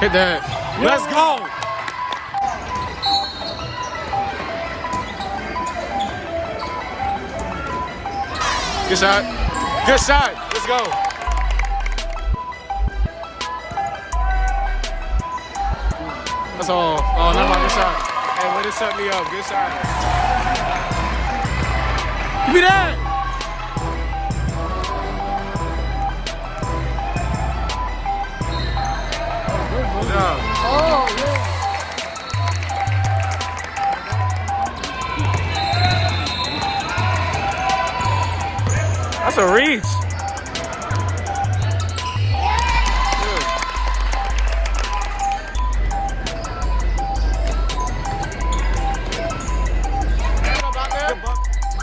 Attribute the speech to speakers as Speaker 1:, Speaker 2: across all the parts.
Speaker 1: Hit that. Let's go. Good shot. Good shot. Let's go. That's all. Oh, never mind. Good shot. Hey, way to shut me up. Good shot. Give me that. Good job.
Speaker 2: Oh, yeah.
Speaker 1: That's a reach.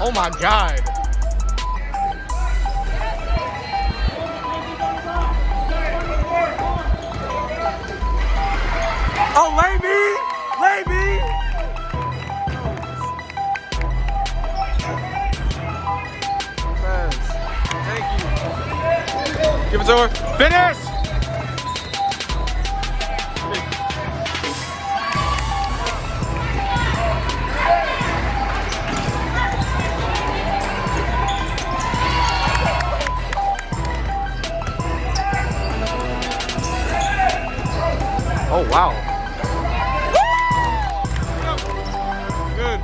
Speaker 1: Oh my God. Oh, lay me. Thank you. Give it to her. Finish. Oh, wow. Good.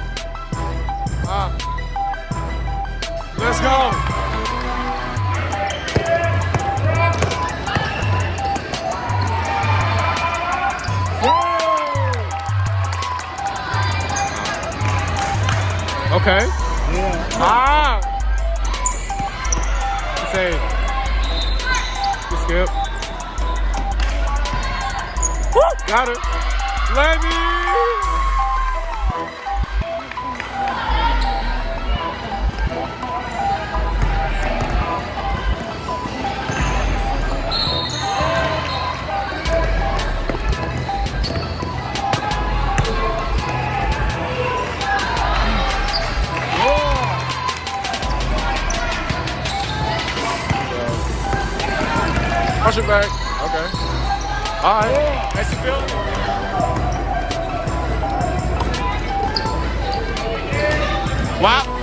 Speaker 1: Let's go. Okay.
Speaker 2: Yeah.
Speaker 1: Save. Good skip. Woo! Got it. Levy! Push it back. Okay. All right. Nice to feel. Wow.